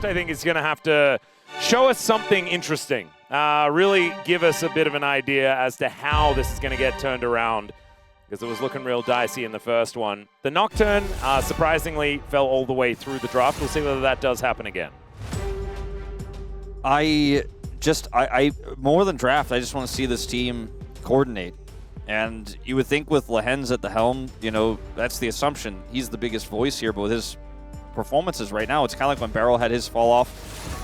Noct, I think, is going to have to show us something interesting. Really give us a bit of an idea as to how this is going to get turned around, because it was looking real dicey in the first one. The Nocturne, surprisingly, fell all the way through the draft. We'll see whether that does happen again. I more than draft, I just want to see this team coordinate. And you would think with Lehens at the helm, you know, that's the assumption. He's the biggest voice here, but with his performances right now, it's kind of like when Barrel had his fall off,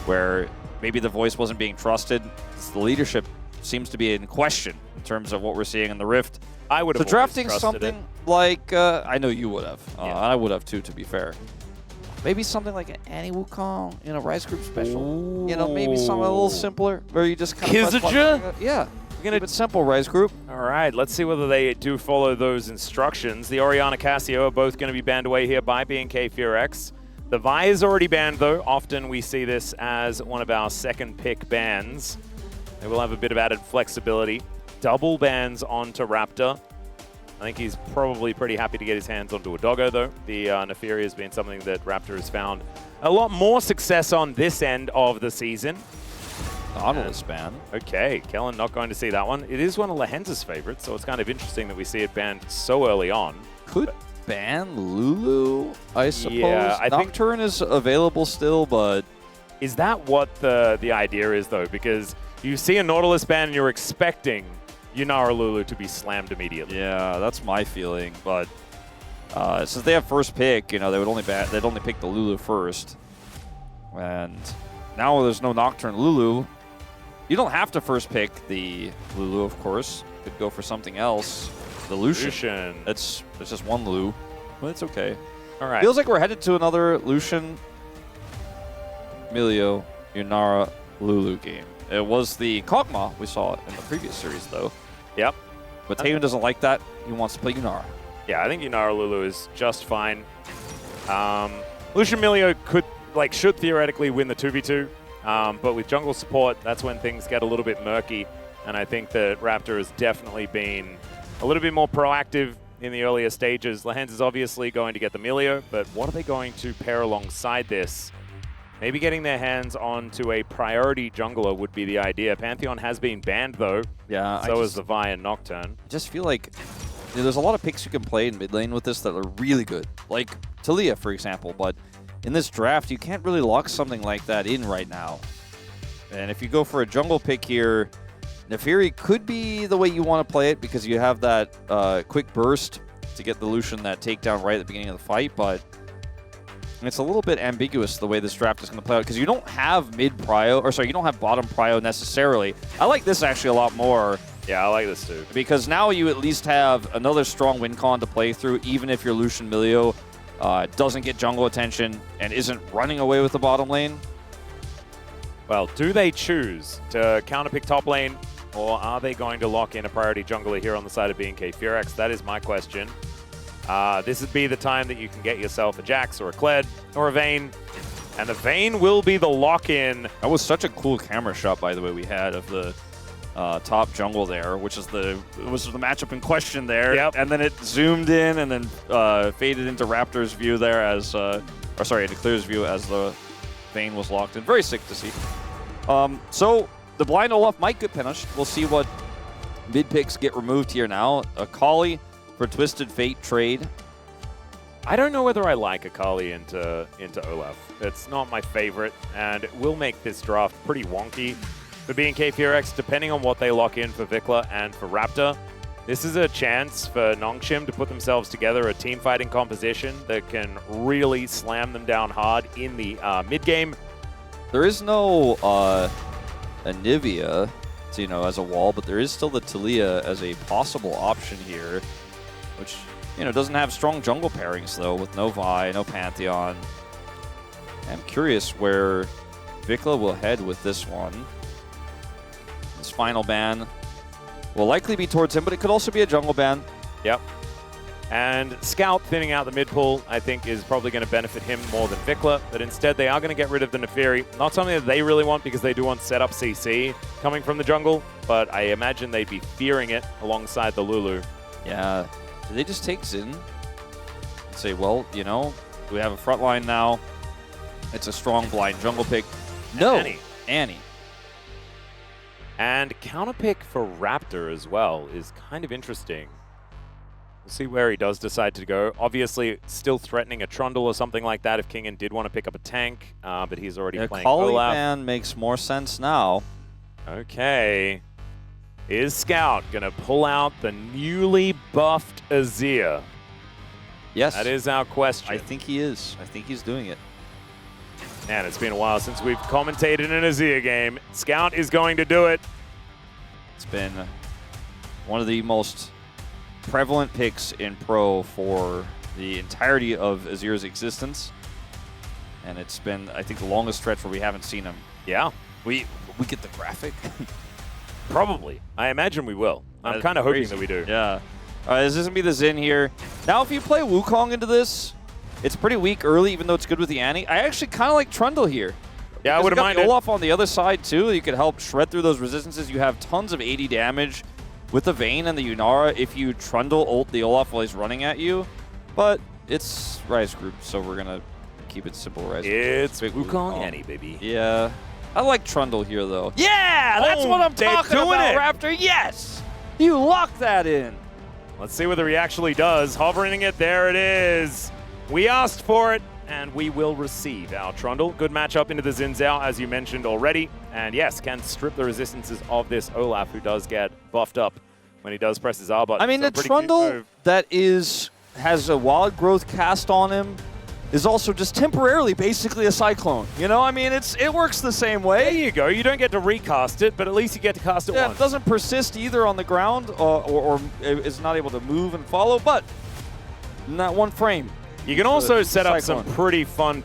where maybe the voice wasn't being trusted. The leadership seems to be in question in terms of what we're seeing in the Rift. I would have drafting something like, I know you would have. I would have too, to be fair. Maybe something like an Annie Wukong, you know, Rise Group special. Ooh. You know, maybe something a little simpler where you just kind of... Kizaja? Yeah. Keep it simple, Rise Group. All right, let's see whether they do follow those instructions. The Orianna Cassio are both going to be banned away here by BNK FureX. The Vi is already banned, though. Often we see this as one of our second pick bans. They will have a bit of added flexibility. Double bans onto Raptor. I think he's probably pretty happy to get his hands onto a doggo, though. The Neferi has been something that Raptor has found a lot more success on this end of the season. Nautilus ban. Okay, Kellen not going to see that one. It is one of Lehens' favorites, so it's kind of interesting that we see it banned so early on. Could ban Lulu, I suppose. Yeah, I think Nocturne is available still, but... Is that what the idea is, though? Because you see a Nautilus ban and you're expecting Yunara Lulu to be slammed immediately. Yeah, that's my feeling, but since they have first pick, you know, they'd only pick the Lulu first. And now there's no Nocturne Lulu. You don't have to first pick the Lulu, of course. You could go for something else. The Lucian. It's just one Lulu, but it's okay. All right. Feels like we're headed to another Lucian, Milio, Yunara, Lulu game. It was the Kog'Maw we saw in the previous series, though. Yep. But Taven doesn't like that. He wants to play Yunara. Yeah, I think Yunara Lulu is just fine. Lucian Milio should theoretically win the 2v2. But with jungle support, that's when things get a little bit murky. And I think that Raptor has definitely been a little bit more proactive in the earlier stages. Lehens is obviously going to get the Milio, but what are they going to pair alongside this? Maybe getting their hands onto a priority jungler would be the idea. Pantheon has been banned, though. Yeah, So is the Vi and Nocturne. I just feel like there's a lot of picks you can play in mid lane with this that are really good. Like Talia, for example, but in this draft, you can't really lock something like that in right now. And if you go for a jungle pick here, Neferi could be the way you want to play it because you have that quick burst to get the Lucian that takedown right at the beginning of the fight, but it's a little bit ambiguous the way this draft is going to play out because you don't have you don't have bottom prio necessarily. I like this actually a lot more. Yeah, I like this too. Because now you at least have another strong win con to play through, even if your Lucian Milio doesn't get jungle attention and isn't running away with the bottom lane. Well, do they choose to counterpick top lane, or are they going to lock in a priority jungler here on the side of BNK FureX? That is my question. This would be the time that you can get yourself a Jax or a Kled or a Vayne, and the Vayne will be the lock-in. That was such a cool camera shot, by the way, we had of the top jungle there, which was the matchup in question there. Yep. And then it zoomed in and then faded into Raptor's view there as, into Clear's view as the Vayne was locked in. Very sick to see. So the blind Olaf might get punished. We'll see what mid picks get removed here now. Akali for Twisted Fate trade. I don't know whether I like Akali into Olaf. It's not my favorite, and it will make this draft pretty wonky for BNK FureX, depending on what they lock in for Vikla and for Raptor. This is a chance for Nongshim to put themselves together a team fighting composition that can really slam them down hard in the mid-game. There is no Anivia, as a wall, but there is still the Talia as a possible option here, which, doesn't have strong jungle pairings, though, with no Vi, no Pantheon. I'm curious where Vikla will head with this one. This final ban will likely be towards him, but it could also be a jungle ban. Yep. And Scout thinning out the mid pool, I think, is probably going to benefit him more than Vikla, but instead they are going to get rid of the Neferi. Not something that they really want because they do want setup CC coming from the jungle, but I imagine they'd be fearing it alongside the Lulu. Yeah. Do they just take Xin and say, well, we have a front line now. It's a strong blind jungle pick. No, Annie. And counter pick for Raptor as well is kind of interesting. We'll see where he does decide to go. Obviously, still threatening a Trundle or something like that if Kingen did want to pick up a tank, but he's already playing Olaf. Man makes more sense now. Okay. Is Scout going to pull out the newly buffed Azir? Yes. That is our question. I think he is. I think he's doing it. Man, it's been a while since we've commentated an Azir game. Scout is going to do it. It's been one of the most prevalent picks in Pro for the entirety of Azir's existence. And it's been, I think, the longest stretch where we haven't seen him. Yeah. We get the graphic? Probably. I imagine we will. I'm kind of hoping that we do. Yeah. All right, this is going to be the Xin here. Now, if you play Wukong into this, it's pretty weak early, even though it's good with the Annie. I actually kind of like Trundle here. Yeah, I would have minded. Olaf on the other side, too. You could help shred through those resistances. You have tons of 80 damage with the Vayne and the Yunara if you Trundle ult the Olaf while he's running at you. But it's Rise Group, so we're going to keep it simple. Rise It's Group. Wukong Annie, baby. Yeah. I like Trundle here, though. Yeah! That's what I'm talking about, Raptor. Yes! You lock that in. Let's see whether he actually does. Hovering it, there it is. We asked for it, and we will receive our Trundle. Good matchup into the Xin Zhao, as you mentioned already. And yes, can strip the resistances of this Olaf, who does get buffed up when he does press his R button. I mean, the Trundle that has a wild growth cast on him is also just temporarily basically a Cyclone. You know, I mean, it works the same way. There you go. You don't get to recast it, but at least you get to cast it once. It doesn't persist either on the ground or is not able to move and follow, but in that one frame. You can also set up some pretty fun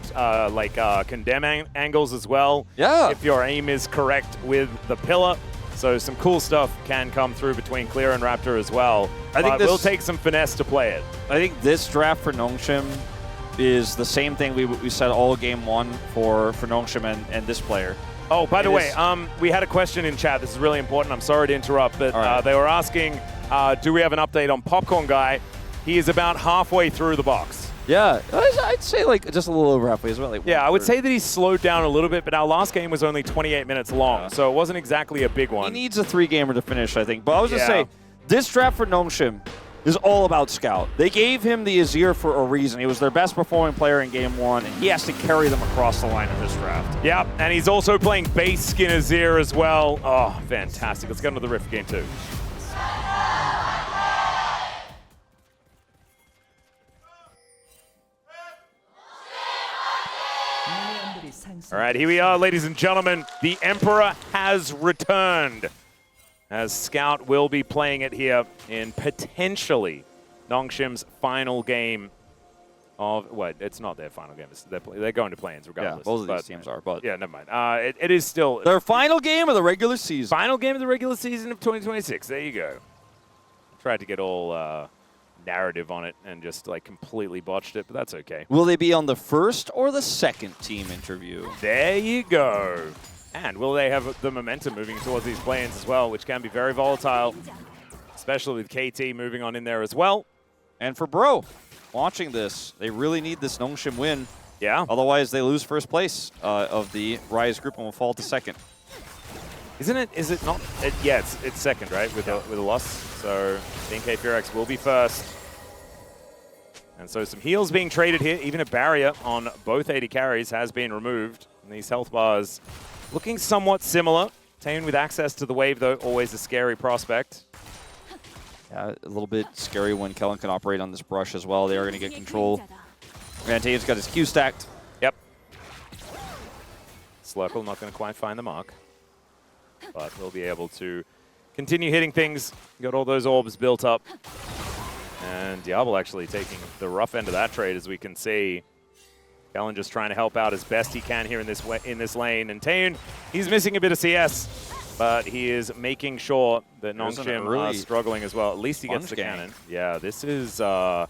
condemn angles as well. Yeah. If your aim is correct with the pillar. So some cool stuff can come through between Clear and Raptor as well. I think we'll take some finesse to play it. I think this draft for Nongshim is the same thing we said all game one for Nongshim and this player. Oh, by the way, we had a question in chat. This is really important. I'm sorry to interrupt, but they were asking, do we have an update on Popcorn Guy? He is about halfway through the box. Yeah, I'd say like just a little over halfway as well. Like yeah, I would say that he's slowed down a little bit, but our last game was only 28 minutes long, so it wasn't exactly a big one. He needs a 3-gamer to finish, I think. But I was just say, this draft for Nongshim is all about Scout. They gave him the Azir for a reason. He was their best performing player in game one, and he has to carry them across the line of this draft. Yeah, and he's also playing base skin Azir as well. Oh, fantastic. Let's get into the Rift game too. All right, here we are, ladies and gentlemen. The Emperor has returned, as Scout will be playing it here in potentially Nongshim's final game of, what, it's not their final game. They're going to play-ins regardless. Yeah, both of these teams are, but... Yeah, never mind. It is still... Their final game of the regular season. Final game of the regular season of 2026. There you go. Tried to get all... narrative on it and just like completely botched it, but that's okay. Will they be on the first or the second team interview? There you go. And will they have the momentum moving towards these play-ins as well, which can be very volatile, especially with KT moving on in there as well. And for Bro, watching this, they really need this Nongshim win. Yeah. Otherwise, they lose first place of the Rise group and will fall to second. Isn't it? Is it not? Yeah, it's second, right? With a loss. So DK Furex will be first. And so some heals being traded here. Even a barrier on both 80 carries has been removed. And these health bars looking somewhat similar. Tane with access to the wave, though, always a scary prospect. Yeah, a little bit scary when Kellen can operate on this brush as well. They are going to get control. And Tane's got his Q stacked. Yep. Slurkle not going to quite find the mark. But we'll be able to continue hitting things. Got all those orbs built up. And Diablo actually taking the rough end of that trade, as we can see. Kellen just trying to help out as best he can here in this lane. And Tane, he's missing a bit of CS, but he is making sure that Nongshim are struggling as well. At least he gets the cannon. Yeah, this is a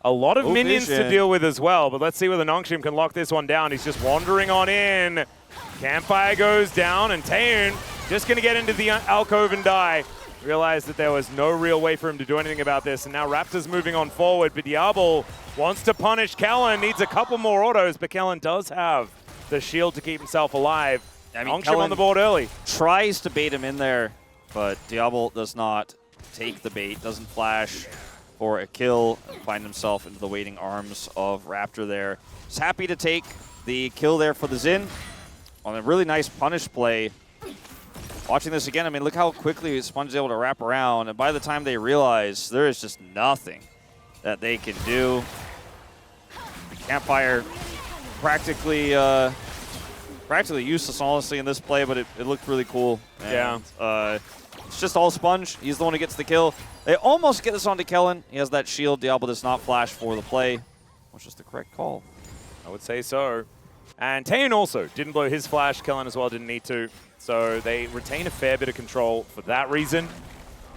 lot of minions to deal with as well. But let's see whether Nongshim can lock this one down. He's just wandering on in. Campfire goes down, and Tane just going to get into the alcove and die. Realized that there was no real way for him to do anything about this, and now Raptor's moving on forward, but Diablo wants to punish Kellen, needs a couple more autos, but Kellen does have the shield to keep himself alive. I mean, Nongshim on the board early. Tries to bait him in there, but Diablo does not take the bait, doesn't flash for a kill, and find himself into the waiting arms of Raptor there. He's happy to take the kill there for the Xin on a really nice punish play. Watching this again, I mean, look how quickly Sponge is able to wrap around, and by the time they realize there is just nothing that they can do. The Campfire practically useless, honestly, in this play, but it looked really cool. And, yeah. It's just all Sponge. He's the one who gets the kill. They almost get this onto Kellen. He has that shield. Diablo does not flash for the play, which is the correct call. I would say so. And Taeyeon also didn't blow his flash. Kellen as well didn't need to. So they retain a fair bit of control for that reason.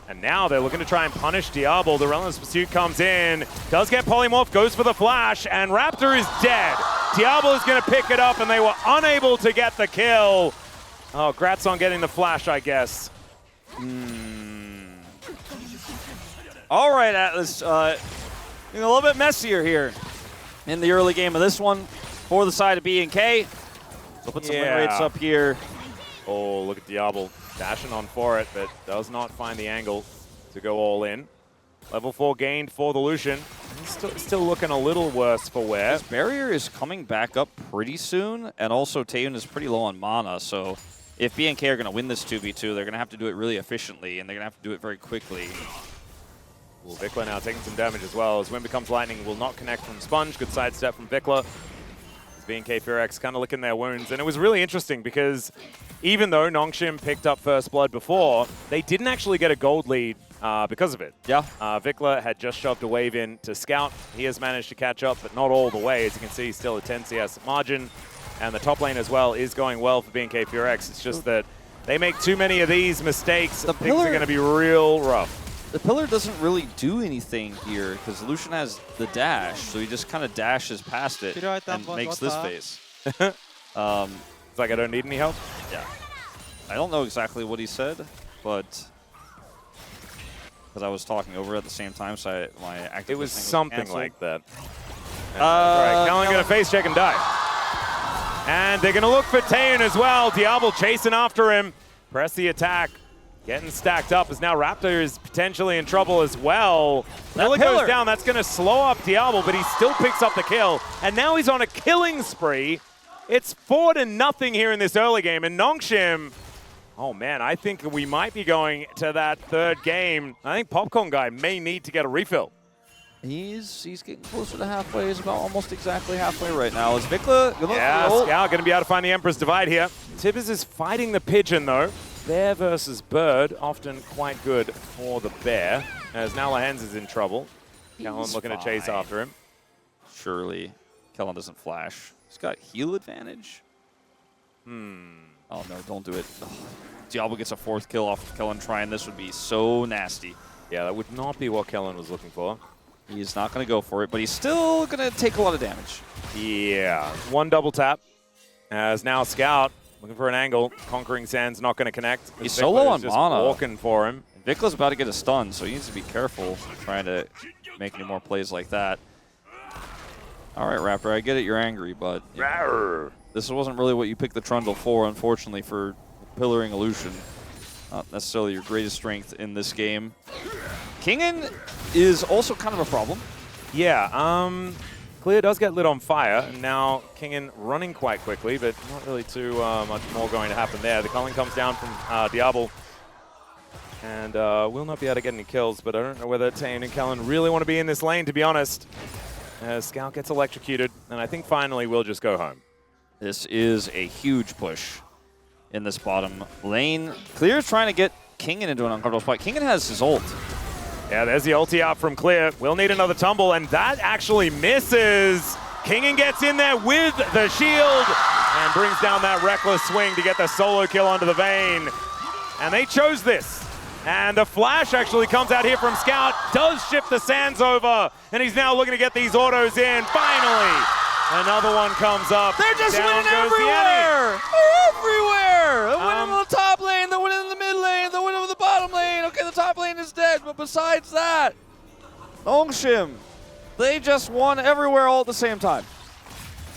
And now they're looking to try and punish Diablo. The Relentless Pursuit comes in, does get Polymorph, goes for the flash, and Raptor is dead. Diablo is going to pick it up, and they were unable to get the kill. Oh, grats on getting the flash, I guess. All right, Atlas. A little bit messier here in the early game of this one for the side of BNK. So put some win rates up here. Oh, look at Diablo dashing on for it, but does not find the angle to go all in. Level 4 gained for the Lucian. He's still looking a little worse for wear. His barrier is coming back up pretty soon, and also Taeyeon is pretty low on mana, so if BNK are going to win this 2v2, they're going to have to do it really efficiently, and they're going to have to do it very quickly. Ooh, Vikla now taking some damage as well, as Wind Becomes Lightning will not connect from Sponge. Good sidestep from Vikla. BNK Furex kind of licking their wounds. And it was really interesting because even though Nongshim picked up First Blood before, they didn't actually get a gold lead because of it. Yeah. Vikla had just shoved a wave in to scout. He has managed to catch up, but not all the way. As you can see, still a 10 CS margin. And the top lane as well is going well for BNK Furex. It's just that they make too many of these mistakes. Things are going to be real rough. The pillar doesn't really do anything here because Lucian has the dash, so he just kind of dashes past it and makes this face. It's like I don't need any help? Yeah. I don't know exactly what he said, but because I was talking over at the same time, so my active it was something like that. All right, Kellen going to face check and die. And they're going to look for Taeyeon as well. Diablo chasing after him. Press the attack. Getting stacked up as now Raptor is potentially in trouble as well. Pillar goes down. That's going to slow up Diablo, but he still picks up the kill. And now he's on a killing spree. It's 4-0 here in this early game. And Nongshim, oh man, I think we might be going to that third game. I think Popcorn Guy may need to get a refill. He's getting closer to halfway. He's about almost exactly halfway right now. Is Vikla going to Scout going to be able to find the Emperor's Divide here. Tibbers is fighting the Pigeon though. Bear versus Bird, often quite good for the Bear, as now Lahens is in trouble. Kellen looking to chase after him. Surely Kellen doesn't flash. He's got heal advantage. Oh no, don't do it. Oh, Diablo gets a 4th kill off of Kellen trying. This would be so nasty. Yeah, that would not be what Kellen was looking for. He's not going to go for it, but he's still going to take a lot of damage. Yeah, one double tap, as now Scout looking for an angle. Conquering Sand's not going to connect. He's so low on just mana. Walking for him. Vikla's about to get a stun, so he needs to be careful trying to make any more plays like that. All right, Raptor, I get it. You're angry, but this wasn't really what you picked the Trundle for, unfortunately, for pillaring Illusion. Not necessarily your greatest strength in this game. Kingen is also kind of a problem. Yeah, Clear does get lit on fire, and now Kingen running quite quickly, but not really too much more going to happen there. The culling comes down from Diablo, and will not be able to get any kills, but I don't know whether Taeyeon and Kellen really want to be in this lane, to be honest. Scout gets electrocuted, and I think finally we'll just go home. This is a huge push in this bottom lane. Clear is trying to get Kingen into an uncomfortable spot. Kingen has his ult. Yeah, there's the ulti out from Clear. We'll need another tumble, and that actually misses. Kingen gets in there with the shield and brings down that reckless swing to get the solo kill onto the Vayne. And they chose this. And the flash actually comes out here from Scout, does shift the sands over, and he's now looking to get these autos in. Finally, another one comes up. They're just down winning goes everywhere! They're everywhere! They're winning on the top lane, they're winning in the mid lane, they're winning on the bottom lane. Okay, the top lane is dead, but besides that, Nongshim, they just won everywhere all at the same time.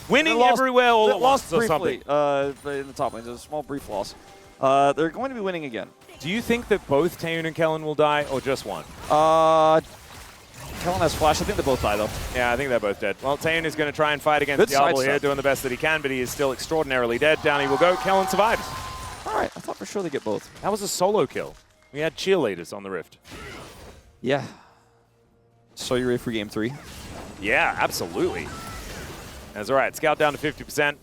Winning everywhere all at lost once or briefly, something. in the top lane. There's a small brief loss. They're going to be winning again. Do you think that both Taeyoon and Kellen will die, or just one? Kellen has flash. I think they both die, though. Yeah, I think they're both dead. Well, Taeyoon is going to try and fight against Good Diablo side here, step. doing the best that he can, but he is still extraordinarily dead. Down he will go. Kellen survives. All right, I thought for sure they get both. That was a solo kill. We had cheerleaders on the Rift. Yeah. So you ready for game 3? Yeah, absolutely. That's all right. Scout down to 50%.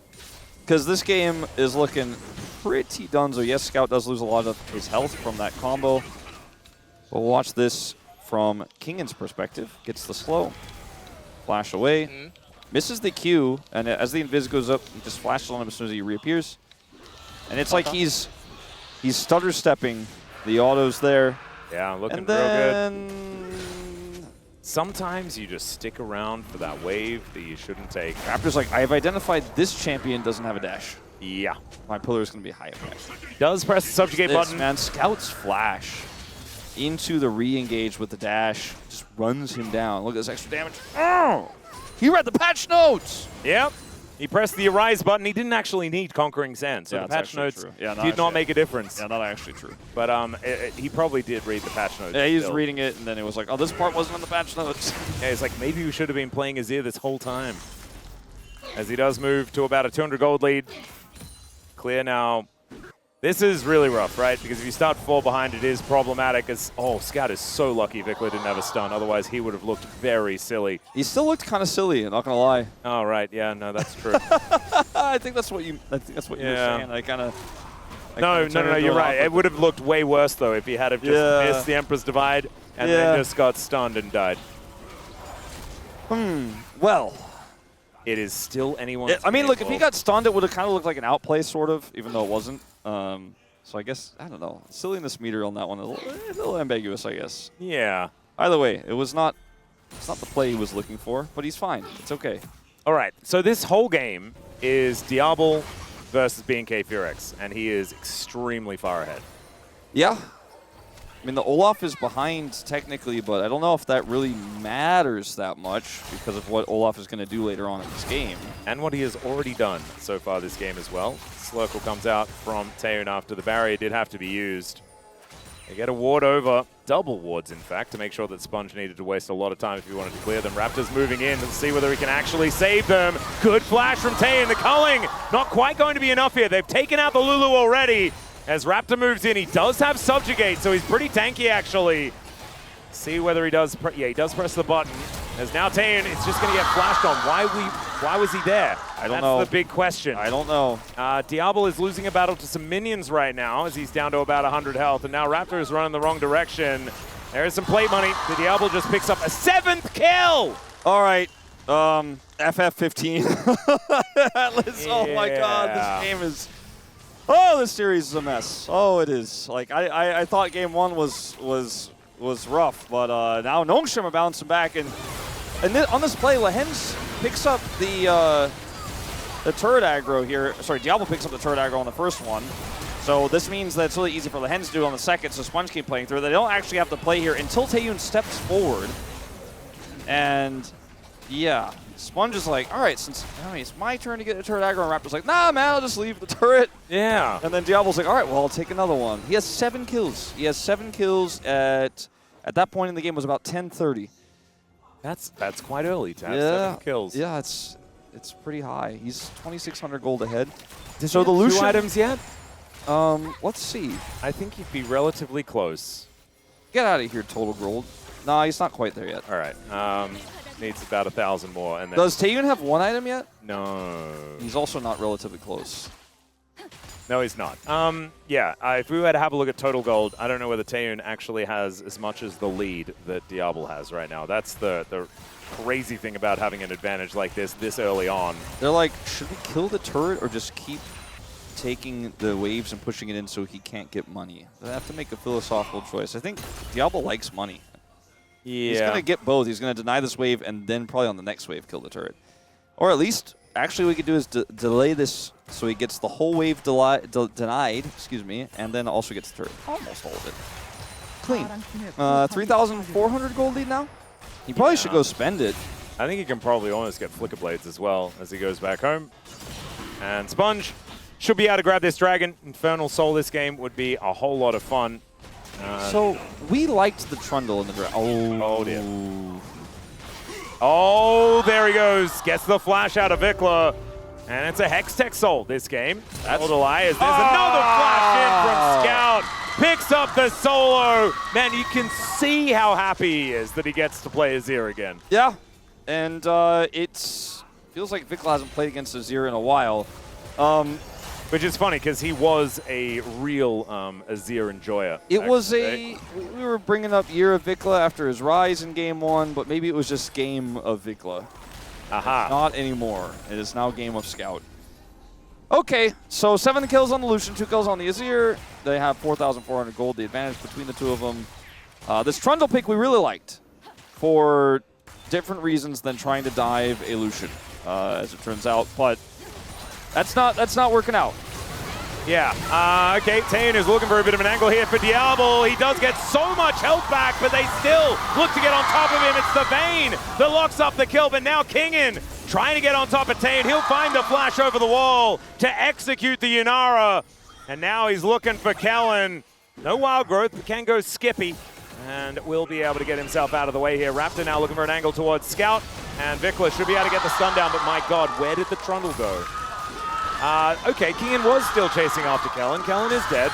Because this game is looking pretty donezo. Yes, Scout does lose a lot of his health from that combo. But watch this from Kingan's perspective. Gets the slow. Flash away. Misses the Q, and as the invis goes up, he just flashes on him as soon as he reappears. And it's like he's stutter stepping. The auto's there. Yeah, looking And real good. then Sometimes you just stick around for that wave that you shouldn't take. Raptor's like, I've identified this champion doesn't have a dash. Yeah. My pillar is going to be high effect. Does press the subjugate This, button. man, Scout's flash into the re-engage with the dash just runs him down. Look at this extra damage. Oh! He read the patch notes! Yep. He pressed the Arise button. He didn't actually need Conquering Sand, so Yeah, the that's patch actually notes true. Yeah, no, did not actually- make a difference. Yeah, not actually true. But he probably did read the patch notes. Yeah, he was still. reading it, and then it was like, oh, this part wasn't on the patch notes. Yeah, it's like maybe we should have been playing Azir this whole time. As he does move to about a 200 gold lead. Clear now. This is really rough, right? Because if you start to fall behind, it is problematic. As Scout is so lucky Vikla didn't have a stun. Otherwise, he would have looked very silly. He still looked kind of silly, not gonna lie. Oh, right. Yeah, no, that's true. I think that's what you. I think that's what you were Yeah. saying. I kind of. No, you're right. It would have looked way worse, though, if he had have just missed the Emperor's Divide and then just got stunned and died. Well. It is still anyone's I mean, look, if game, he got stunned, it would have kind of looked like an outplay, sort of, even though it wasn't. So I guess, I don't know. Silliness meter on that one, a little ambiguous, I guess. Yeah. Either way, it's not the play he was looking for, but he's fine. It's okay. All right, so this whole game is Diablo versus BNK Furex, and he is extremely far ahead. Yeah. I mean, the Olaf is behind technically, but I don't know if that really matters that much because of what Olaf is going to do later on in this game. And what he has already done so far this game as well. Slurkle comes out from Taeyoon after the barrier did have to be used. They get a ward over, double wards in fact, to make sure that Sponge needed to waste a lot of time if he wanted to clear them. Raptors moving in to see whether he can actually save them. Good flash from Taeyoon. The culling not quite going to be enough here. They've taken out the Lulu already. As Raptor moves in, he does have Subjugate, so he's pretty tanky actually. See whether he does, he does press the button. As now Taeyoon, it's just going to get flashed on. Why was he there? I don't know. That's the big question. I don't know. Diablo is losing a battle to some minions right now as he's down to about 100 health, and now Raptor is running the wrong direction. There is some plate money. The Diablo just picks up a 7th kill! All right. FF15. Oh my god, this game is... Oh, this series is a mess. Oh, it is. Like, I thought game 1 was rough, but now Nongshim are bouncing back, and on this play, Lehens picks up the turret aggro here. Sorry, Diablo picks up the turret aggro on the first one. So this means that it's really easy for Lehens to do on the second, so Sponge keep playing through. They don't actually have to play here until Taeyoon steps forward. And, yeah, Sponge is like, all right, since it's my turn to get a turret aggro, and Raptor's like, nah, man, I'll just leave the turret. Yeah. And then Diablo's like, all right, well, I'll take another one. He has 7 kills. He has 7 kills at that point in the game was about 10:30. That's quite early to have 7 kills. Yeah, it's pretty high. He's 2,600 gold ahead. Does so he the have Lucian 2 items yet? Let's see. I think he'd be relatively close. Get out of here, total gold. Nah, he's not quite there yet. All right. Needs about 1,000 more. And then Does Taeyoon have 1 item yet? No. He's also not relatively close. No, he's not. Yeah, if we were to have a look at total gold, I don't know whether Taeyoon actually has as much as the lead that Diablo has right now. That's the crazy thing about having an advantage like this early on. They're like, should we kill the turret or just keep taking the waves and pushing it in so he can't get money? They have to make a philosophical choice. I think Diablo likes money. Yeah. He's going to get both. He's going to deny this wave and then probably on the next wave kill the turret. Or at least, actually, what we could do is delay this so he gets the whole wave denied, and then also gets the turret. Almost all of it. Clean. 3,400 gold lead now? He probably should go spend it. I think he can probably almost get Flicker Blades as well as he goes back home. And Sponge should be able to grab this dragon. Infernal Soul this game would be a whole lot of fun. So we liked the Trundle in the draft. Oh, dear. Oh, there he goes. Gets the flash out of Vikla. And it's a Hextech Soul this game. That's a lie. There's another flash in from Scout. Picks up the solo. Man, you can see how happy he is that he gets to play Azir again. Yeah, and it feels like Vikla hasn't played against Azir in a while. Which is funny because he was a real Azir enjoyer. It was we were bringing up Year of Vikla after his rise in Game 1, but maybe it was just Game of Vikla. Aha. Not anymore. It is now Game of Scout. Okay, so 7 kills on the Lucian, 2 kills on the Azir. They have 4,400 gold, the advantage between the two of them. This Trundle pick we really liked for different reasons than trying to dive a Lucian, as it turns out, but that's not working out. Yeah, okay, Tane is looking for a bit of an angle here for Diablo. He does get so much health back, but they still look to get on top of him. It's the Vayne that locks up the kill, but now Kingin trying to get on top of Tane. He'll find the flash over the wall to execute the Yunara. And now he's looking for Kellen. No wild growth, but can go Skippy. And will be able to get himself out of the way here. Raptor now looking for an angle towards Scout. And Vikla should be able to get the stun down, but my god, where did the Trundle go? Okay, Kingen was still chasing after Kellen. Kellen is dead.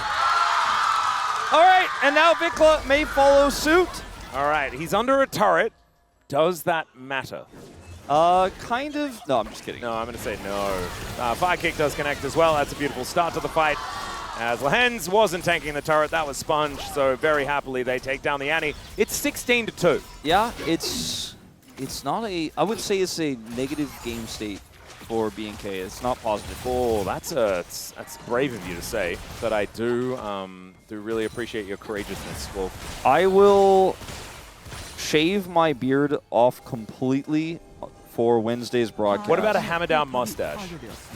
All right, and now Vikla may follow suit. All right, he's under a turret. Does that matter? Kind of. No, I'm just kidding. No, I'm going to say no. Fire Kick does connect as well. That's a beautiful start to the fight. As Lehens wasn't tanking the turret, that was Sponge, so very happily they take down the Annie. It's 16-2. Yeah, it's not a, I would say it's a negative game state for BNK. It's not positive. Oh, that's brave of you to say, but I do really appreciate your courageousness, Wolf. I will shave my beard off completely for Wednesday's broadcast. What about a hammer-down mustache?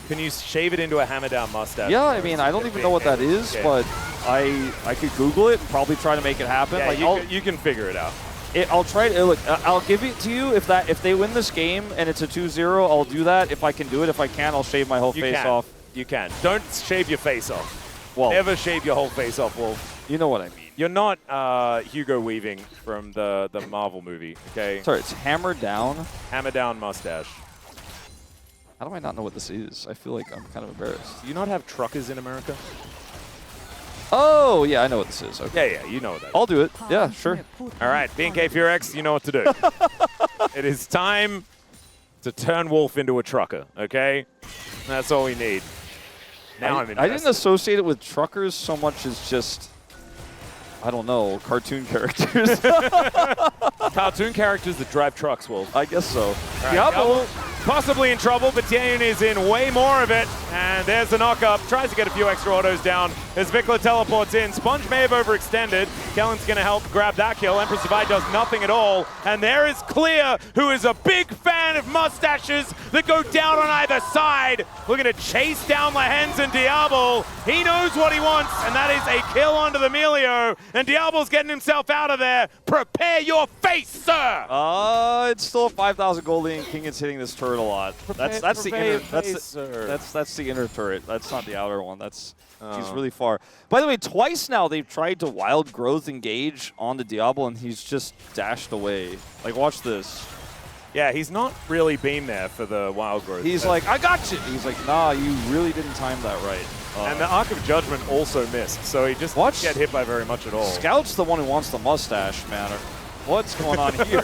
Can you shave it into a hammer-down mustache? Yeah, I mean, I don't even know what that is, but I could Google it and probably try to make it happen. Yeah, like, you can figure it out. I'll try to look. I'll give it to you if they win this game and it's a 2-0. I'll do that if I can do it. If I can, I'll shave my whole face off. You can. Don't shave your face off. Well, never shave your whole face off, Wolf. You know what I mean. You're not Hugo Weaving from the Marvel movie, okay? Sorry, it's hammer down. Hammer down mustache. How do I not know what this is? I feel like I'm kind of embarrassed. Do you not have truckers in America? Oh, yeah, I know what this is. Okay. Yeah, you know what that is. I'll do it. Yeah, sure. All right, BNK Furex, you know what to do. It is time to turn Wolf into a trucker, okay? That's all we need. Now I'm invested. I didn't associate it with truckers so much as just, I don't know, cartoon characters. Cartoon characters that drive trucks, Wolf. I guess so. Right, Diablo possibly in trouble, but Tian is in way more of it. And there's the knock-up. Tries to get a few extra autos down as Vikla teleports in. Sponge may have overextended. Kellen's going to help grab that kill. Empress Divide does nothing at all. And there is Clear, who is a big fan of mustaches that go down on either side. Looking to chase down Lehens and Diablo. He knows what he wants, and that is a kill onto the Melio. And Diablo's getting himself out of there. Prepare your face, sir! It's still a 5,000 gold lead, and King is hitting this turret a lot. That's the inner. That's the inner turret. That's not the outer one. He's really far. By the way, twice now they've tried to wild growth engage on the Diablo, and he's just dashed away. Like, watch this. Yeah, he's not really been there for the wild growth. He's like, I got you. He's like, nah, you really didn't time that right. And the Arc of Judgment also missed, so he just didn't get hit by very much at all. Scout's the one who wants the mustache, man. What's going on here?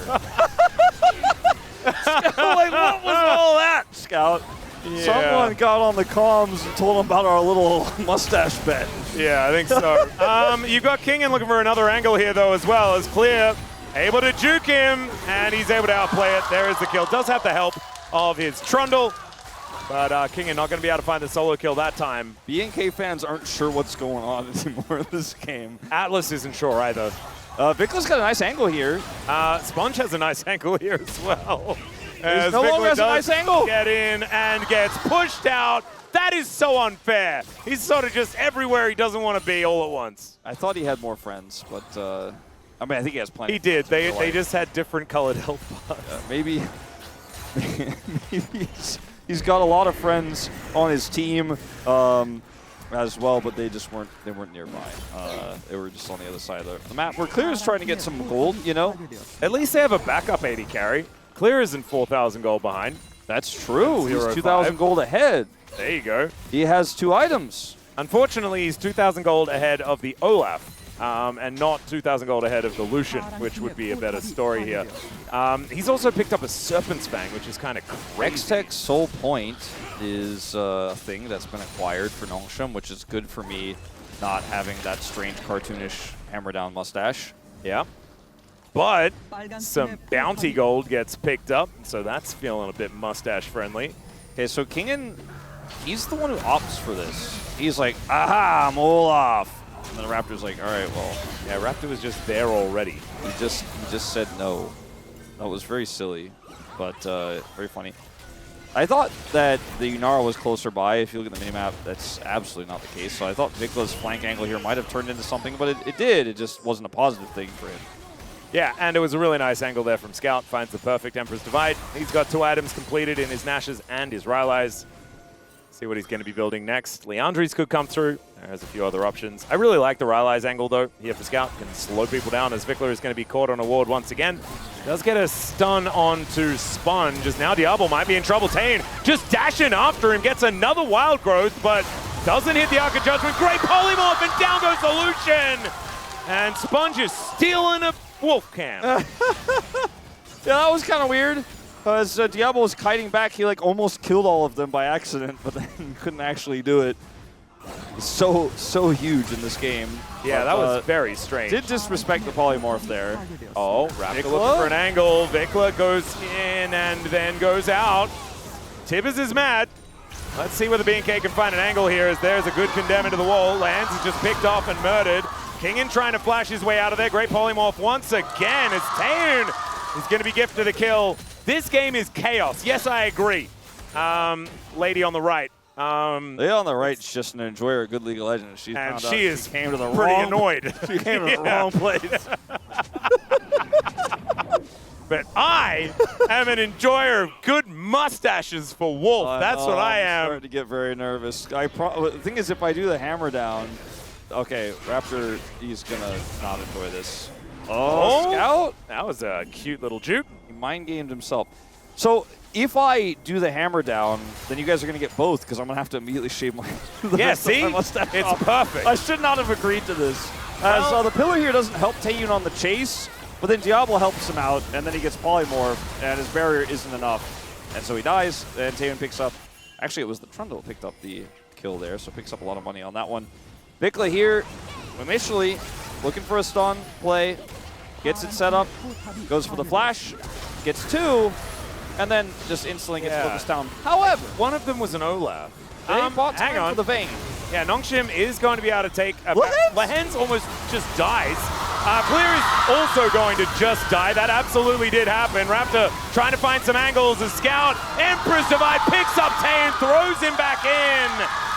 Like, what was all that, Scout? Yeah. Someone got on the comms and told him about our little mustache bet. Yeah, I think so. You've got Kingen looking for another angle here, though, as well as Clear. Able to juke him, and he's able to outplay it. There is the kill. Does have the help of his Trundle, but Kingen not going to be able to find the solo kill that time. BNK fans aren't sure what's going on anymore in this game. Atlas isn't sure either. Vikla's got a nice angle here. Sponge has a nice angle here as well. There's no longer has a nice angle. Get in and gets pushed out. That is so unfair. He's sort of just everywhere he doesn't want to be all at once. I thought he had more friends, but I mean, I think he has plenty. He did. They just had different colored health bars. Maybe he's got a lot of friends on his team as well, but they just weren't nearby. They were just on the other side of the map. Where Clear is trying to get some gold, you know. At least they have a backup 80 carry. Clear isn't 4,000 gold behind. That's true. He's 0-5. 2,000 gold ahead. There you go. He has 2 items. Unfortunately, he's 2,000 gold ahead of the Olaf. And not 2,000 gold ahead of the Lucian, which would be a better story here. He's also picked up a Serpent's Fang, which is kind of crazy. X-Tech Soul Point is a thing that's been acquired for Nongshim, which is good for me not having that strange cartoonish hammer down mustache. Yeah. But some bounty gold gets picked up, so that's feeling a bit mustache friendly. Okay, so Kingen, he's the one who opts for this. He's like, aha, I'm Olaf. And then the Raptor's like, all right, well. Yeah, Raptor was just there already. He just said no. That was very silly, but very funny. I thought that the Yunara was closer by. If you look at the minimap, that's absolutely not the case. So I thought Vikla's flank angle here might have turned into something, but it did. It just wasn't a positive thing for him. Yeah, and it was a really nice angle there from Scout. Finds the perfect Emperor's Divide. He's got 2 items completed in his Nashes and his Rylai's. See what he's going to be building next. Leandri's could come through. There's a few other options. I really like the Rylai's angle, though, here for Scout. Can slow people down as Vikla is going to be caught on a ward once again. Does get a stun onto Sponge, as now Diablo might be in trouble. Tane just dashing after him, gets another Wild Growth, but doesn't hit the Arc of Judgment. Great polymorph, and down goes the Lucian! And Sponge is stealing a wolf cam. Yeah, that was kind of weird. As Diablo was kiting back, he like almost killed all of them by accident, but then couldn't actually do it. He's so huge in this game. Yeah, that was very strange. Did disrespect the polymorph there. Oh, Raptor looking for an angle. Vikla goes in and then goes out. Tibbers is mad. Let's see whether B&K can find an angle here, as there's a good condemn into the wall. Lance is just picked off and murdered. Kingen trying to flash his way out of there. Great polymorph once again as Taeun is going to be gifted a kill. This game is chaos. Yes, I agree. Lady on the right. Lady on the right is just an enjoyer of good League of Legends. She came to the pretty wrong, annoyed. She came to the wrong place. But I am an enjoyer of good mustaches for Wolf. That's what I am. I'm starting to get very nervous. The thing is, if I do the hammer down, okay, Raptor, he's gonna not enjoy this. Oh, Scout! That was a cute little juke. He mind gamed himself. So if I do the hammer down, then you guys are going to get both, because I'm going to have to immediately shave my see? mustache it's off. Perfect. I should not have agreed to this. So the pillar here doesn't help Taeun on the chase, but then Diablo helps him out, and then he gets polymorph, and his barrier isn't enough. And so he dies, and Taeun picks up... Actually, it was the Trundle who picked up the kill there, so picks up a lot of money on that one. Vikla here, initially looking for a stun play, gets it set up, goes for the flash, gets 2, and then just instantly gets focused down. However, one of them was an Olaf. They bought time for the Vayne. Yeah, Nongshim is going to be able to take... Lehens almost just dies. Clear is also going to just die. That absolutely did happen. Raptor trying to find some angles as Scout. Emperor's Divide picks up Taeun, throws him back in.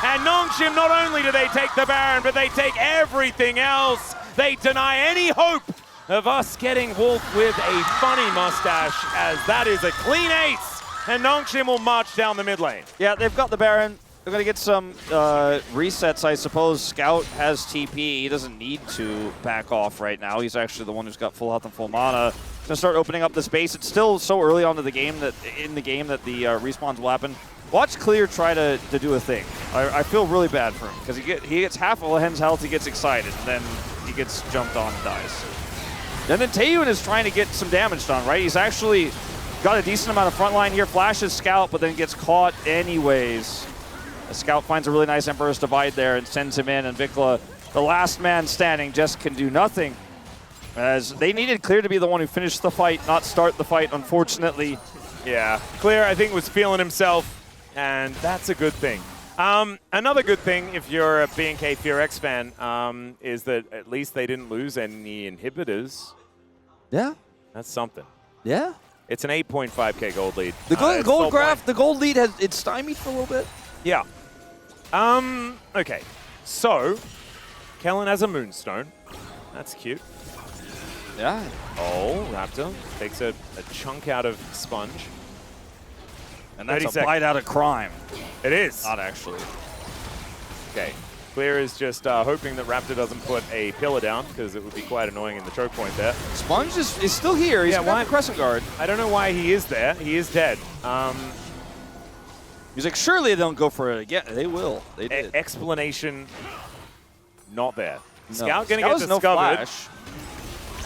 And Nongshim, not only do they take the Baron, but they take everything else. They deny any hope of us getting Wolf with a funny mustache, as that is a clean ace. And Nongshim will march down the mid lane. Yeah, they've got the Baron. They're going to get some resets, I suppose. Scout has TP. He doesn't need to back off right now. He's actually the one who's got full health and full mana. He's going to start opening up the space. It's still so early on in the game that the respawns will happen. Watch Clear try to do a thing. I feel really bad for him, because he gets half of Lehen's health, he gets excited, and then he gets jumped on and dies. And then Taeun is trying to get some damage done, right? He's actually got a decent amount of front line here, flashes Scout, but then gets caught anyways. The Scout finds a really nice Emperor's Divide there and sends him in, and Vikla, the last man standing, just can do nothing. As they needed Clear to be the one who finished the fight, not start the fight, unfortunately. Yeah, Clear, I think, was feeling himself, and that's a good thing. Another good thing, if you're a B&K FearX fan, is that at least they didn't lose any inhibitors. Yeah. That's something. Yeah. It's an 8.5k gold lead. The gold graph, the gold lead, it's stymied for a little bit. Yeah. Okay. So, Kellen has a Moonstone. That's cute. Yeah. Oh, Raptor takes a chunk out of Sponge. And that's 30 a seconds. bite out of crime. It is. Not actually. Okay. Clear is just hoping that Raptor doesn't put a pillar down because it would be quite annoying in the choke point there. Sponge is still here. He's got the Crescent Guard. I don't know why he is there. He is dead. He's like, surely they don't go for it again. They will. They did. Explanation not there. No. Scout going to Scout get no discovered. flash.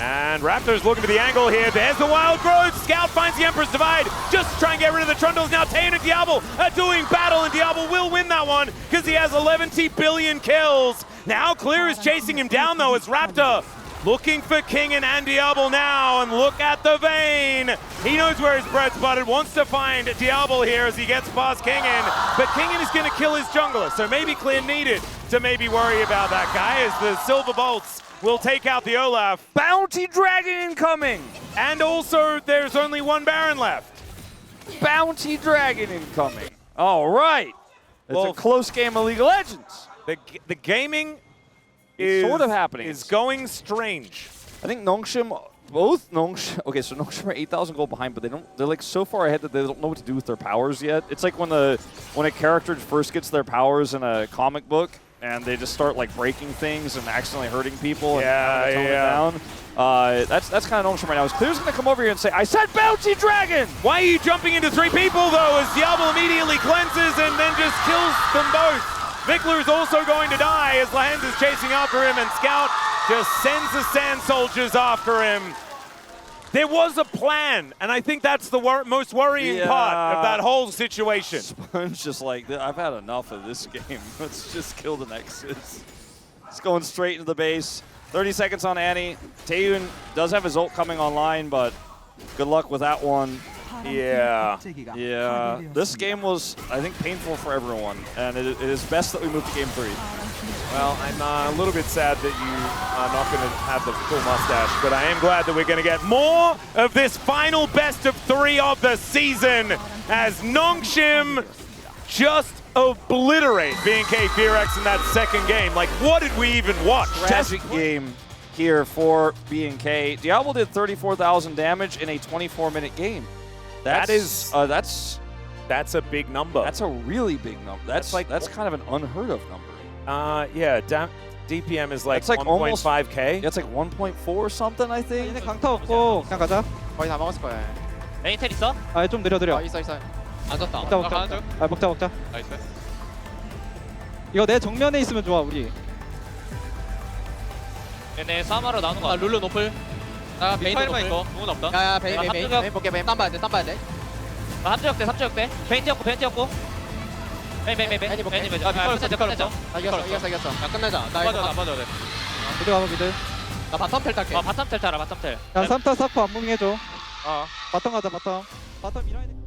And Raptors looking for the angle here. There's the wild growth. Scout finds the Emperor's Divide just to try and get rid of the Trundles. Now Tayin and Diablo are doing battle, and Diablo will win that one because he has 11 billion kills. Now Clear is chasing him down, though, as Raptor looking for Kingen and Diablo now, and look at the vein. He knows where his bread's buttered, wants to find Diablo here as he gets past Kingen, but Kingen is going to kill his jungler, so maybe Clear needed to maybe worry about that guy as the Silver Bolts will take out the Olaf. Bounty Dragon incoming! And also, there's only one Baron left. Bounty Dragon incoming. All right. It's Well, a close game of League of Legends. The gaming It's is sort of happening. is going strange. I think Nongshim, both Nongshim, okay, so Nongshim are 8,000 gold behind, but they're like so far ahead that they don't know what to do with their powers yet. It's like when a character first gets their powers in a comic book and they just start like breaking things and accidentally hurting people and having to tone it down. That's kind of Nongshim right now. Clear's going to come over here and say, I said Bounty Dragon! Why are you jumping into 3 people, though, as Diablo immediately cleanses and then just kills them both? Vikler is also going to die as Lahens is chasing after him, and Scout just sends the Sand Soldiers after him. There was a plan, and I think that's the most worrying part of that whole situation. Sponge just like, I've had enough of this game. Let's just kill the Nexus. It's going straight into the base. 30 seconds on Annie. Taeyun does have his ult coming online, but good luck with that one. Yeah. Yeah, this game was, I think, painful for everyone, and it is best that we move to Game 3. Well, I'm a little bit sad that you are not going to have the full mustache, but I am glad that we're going to get more of this final best of 3 of the season as Nongshim just obliterate BNK BFX in that second game. Like, what did we even watch? Tragic game here for BNK. Diablo did 34,000 damage in a 24-minute game. That's a big number. That's a really big number. That's kind of an unheard of number. Yeah, DPM is like like 1.5K. It's like 1.4 or something, I think. 얘네 강타 없고 그냥 가자. 거의 다 먹었을 거야. 메인 텔 있어? 아, 좀 느려. 있어. 안 졌다. 먹자. 나이스. 이거 내 정면에 있으면 좋아, 우리. 얘네 사마로 나누는 거. 룰루 노플. 나 미카엘만 있어. 공은 없다. 야야 베인 볼게 베인 땀 봐야 돼. 나 3적 역대. 베인 뛰었고. 베인. 애니 볼게. 베인. 끝내자. 이겼어. 야 끝내자. 나 이거 안 맞아도 돼. 미드 가봐, 미드. 나 바텀 텔 탈게. 바텀 텔 타라, 바텀 텔. 야, 3타 사코 안 무빙해줘. 어. 바텀 가자, 바텀. 바텀 밀어야 돼.